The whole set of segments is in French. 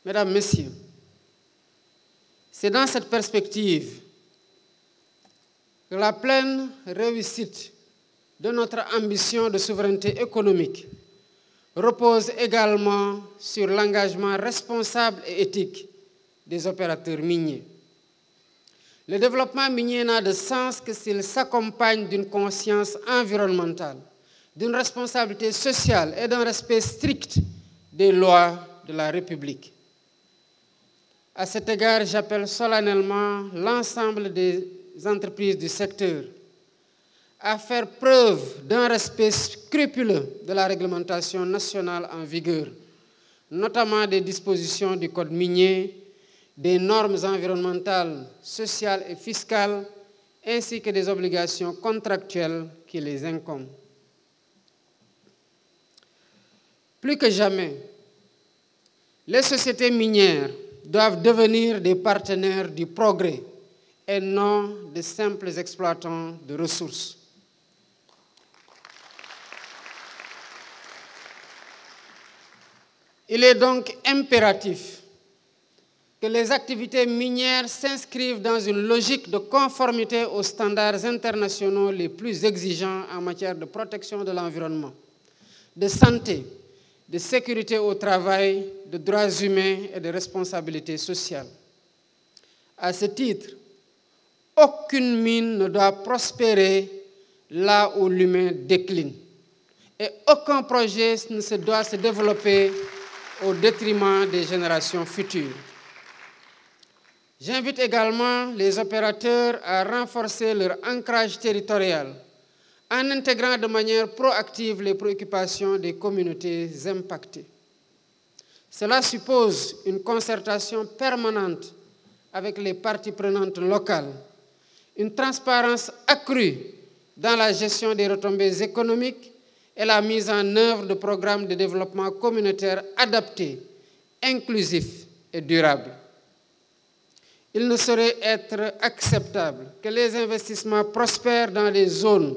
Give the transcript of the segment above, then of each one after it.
Mesdames, Messieurs, c'est dans cette perspective que la pleine réussite de notre ambition de souveraineté économique repose également sur l'engagement responsable et éthique des opérateurs miniers. Le développement minier n'a de sens que s'il s'accompagne d'une conscience environnementale, d'une responsabilité sociale et d'un respect strict des lois de la République. À cet égard, j'appelle solennellement l'ensemble des entreprises du secteur à faire preuve d'un respect scrupuleux de la réglementation nationale en vigueur, notamment des dispositions du Code minier, des normes environnementales, sociales et fiscales, ainsi que des obligations contractuelles qui les incombent. Plus que jamais, les sociétés minières doivent devenir des partenaires du progrès et non de simples exploitants de ressources. Il est donc impératif que les activités minières s'inscrivent dans une logique de conformité aux standards internationaux les plus exigeants en matière de protection de l'environnement, de santé, de sécurité au travail, de droits humains et de responsabilité sociale. À ce titre, aucune mine ne doit prospérer là où l'humain décline et aucun projet ne se doit se développer au détriment des générations futures. J'invite également les opérateurs à renforcer leur ancrage territorial en intégrant de manière proactive les préoccupations des communautés impactées. Cela suppose une concertation permanente avec les parties prenantes locales, une transparence accrue dans la gestion des retombées économiques et la mise en œuvre de programmes de développement communautaire adaptés, inclusifs et durables. Il ne saurait être acceptable que les investissements prospèrent dans des zones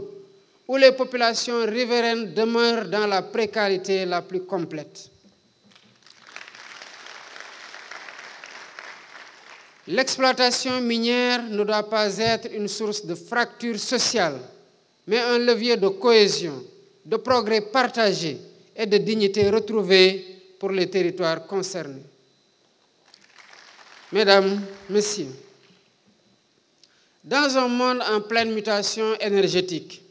où les populations riveraines demeurent dans la précarité la plus complète. L'exploitation minière ne doit pas être une source de fracture sociale, mais un levier de cohésion, de progrès partagé et de dignité retrouvée pour les territoires concernés. Mesdames, Messieurs, dans un monde en pleine mutation énergétique,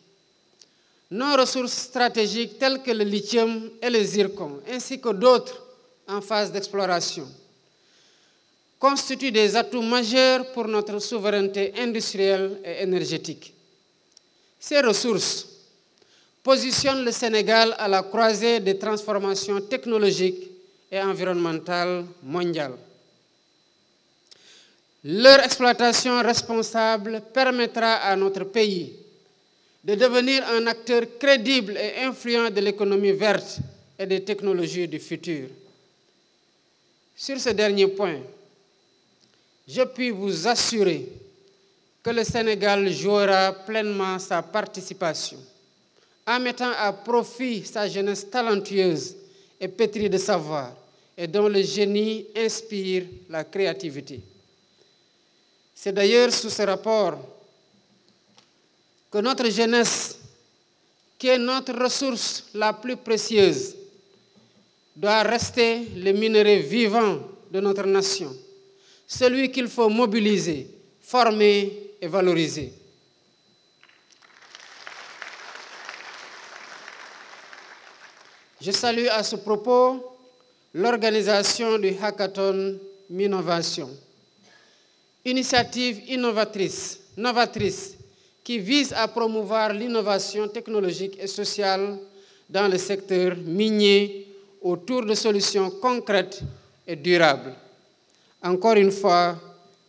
nos ressources stratégiques telles que le lithium et le zircon, ainsi que d'autres en phase d'exploration, constituent des atouts majeurs pour notre souveraineté industrielle et énergétique. Ces ressources positionnent le Sénégal à la croisée des transformations technologiques et environnementales mondiales. Leur exploitation responsable permettra à notre pays de devenir un acteur crédible et influent de l'économie verte et des technologies du futur. Sur ce dernier point, je puis vous assurer que le Sénégal jouera pleinement sa participation en mettant à profit sa jeunesse talentueuse et pétrie de savoir et dont le génie inspire la créativité. C'est d'ailleurs sous ce rapport que notre jeunesse, qui est notre ressource la plus précieuse, doit rester le minerai vivant de notre nation, celui qu'il faut mobiliser, former et valoriser. Je salue à ce propos l'organisation du Hackathon Minnovation, initiative novatrice qui vise à promouvoir l'innovation technologique et sociale dans le secteur minier autour de solutions concrètes et durables. Encore une fois,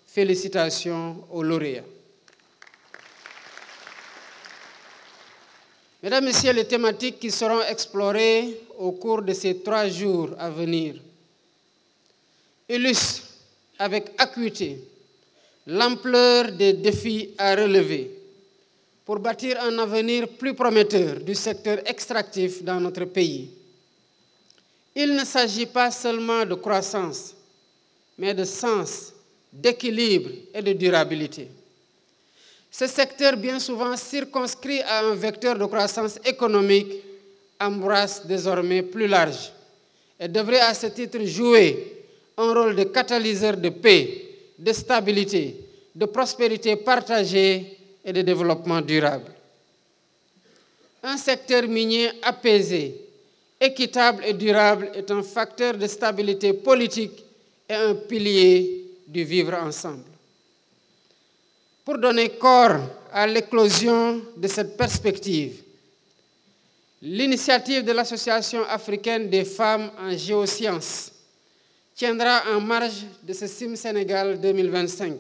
félicitations aux lauréats. Mesdames, Messieurs, les thématiques qui seront explorées au cours de ces 3 jours à venir illustrent avec acuité l'ampleur des défis à relever pour bâtir un avenir plus prometteur du secteur extractif dans notre pays. Il ne s'agit pas seulement de croissance, mais de sens, d'équilibre et de durabilité. Ce secteur, bien souvent circonscrit à un vecteur de croissance économique, embrasse désormais plus large et devrait à ce titre jouer un rôle de catalyseur de paix, de stabilité, de prospérité partagée et de développement durable. Un secteur minier apaisé, équitable et durable est un facteur de stabilité politique et un pilier du vivre ensemble. Pour donner corps à l'éclosion de cette perspective, l'initiative de l'Association africaine des femmes en géosciences tiendra en marge de ce CIM Sénégal 2025,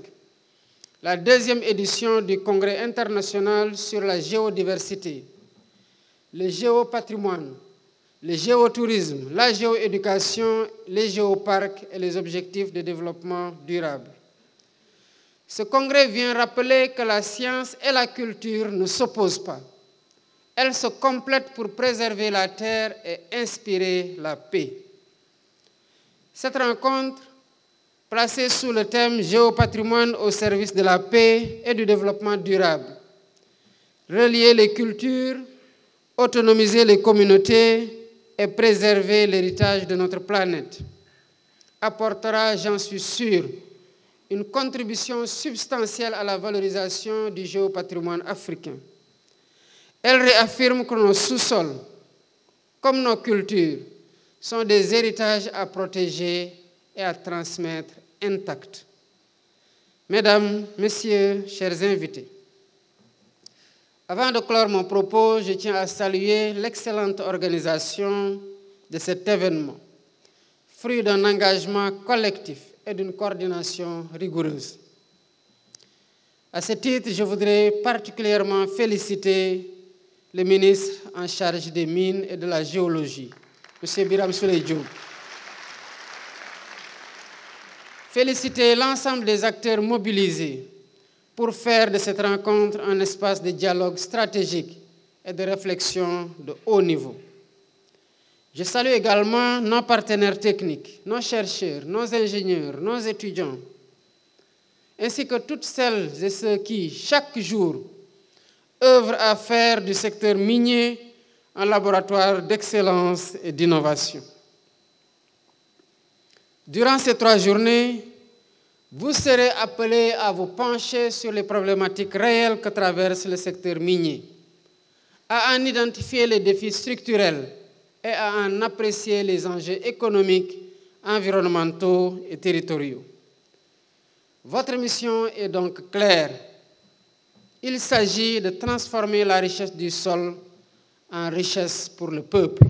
la deuxième édition du Congrès international sur la géodiversité, le géopatrimoine, le géotourisme, la géoéducation, les géoparcs et les objectifs de développement durable. Ce congrès vient rappeler que la science et la culture ne s'opposent pas. Elles se complètent pour préserver la terre et inspirer la paix. Cette rencontre, placée sous le thème « Géopatrimoine au service de la paix et du développement durable », relier les cultures, autonomiser les communautés et préserver l'héritage de notre planète, apportera, j'en suis sûr, une contribution substantielle à la valorisation du géopatrimoine africain. Elle réaffirme que nos sous-sols, comme nos cultures, sont des héritages à protéger et à transmettre intacts. Mesdames, Messieurs, chers invités, avant de clore mon propos, je tiens à saluer l'excellente organisation de cet événement, fruit d'un engagement collectif et d'une coordination rigoureuse. À ce titre, je voudrais particulièrement féliciter le ministre en charge des mines et de la géologie, M. Birame Souleye Diop. Féliciter l'ensemble des acteurs mobilisés pour faire de cette rencontre un espace de dialogue stratégique et de réflexion de haut niveau. Je salue également nos partenaires techniques, nos chercheurs, nos ingénieurs, nos étudiants, ainsi que toutes celles et ceux qui, chaque jour, œuvrent à faire du secteur minier un laboratoire d'excellence et d'innovation. Durant ces 3 journées, vous serez appelés à vous pencher sur les problématiques réelles que traverse le secteur minier, à en identifier les défis structurels et à en apprécier les enjeux économiques, environnementaux et territoriaux. Votre mission est donc claire. Il s'agit de transformer la richesse du sol en richesse pour le peuple.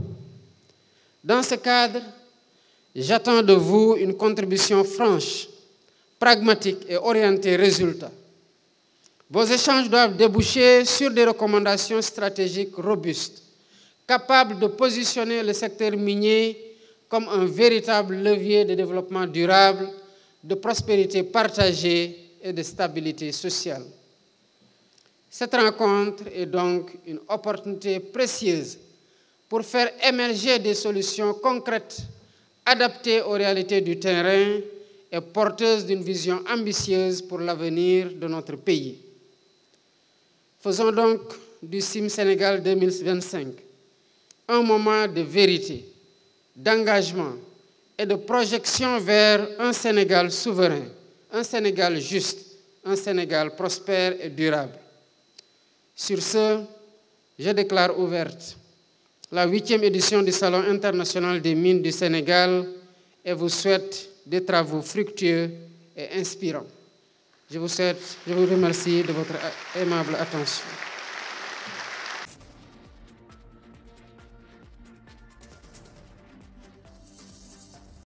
Dans ce cadre, j'attends de vous une contribution franche, pragmatique et orientée résultat. Vos échanges doivent déboucher sur des recommandations stratégiques robustes, capables de positionner le secteur minier comme un véritable levier de développement durable, de prospérité partagée et de stabilité sociale. Cette rencontre est donc une opportunité précieuse pour faire émerger des solutions concrètes, adaptées aux réalités du terrain et porteuses d'une vision ambitieuse pour l'avenir de notre pays. Faisons donc du CIM Sénégal 2025 un moment de vérité, d'engagement et de projection vers un Sénégal souverain, un Sénégal juste, un Sénégal prospère et durable. Sur ce, je déclare ouverte la 8e édition du Salon international des mines du Sénégal et vous souhaite des travaux fructueux et inspirants. Je vous remercie de votre aimable attention.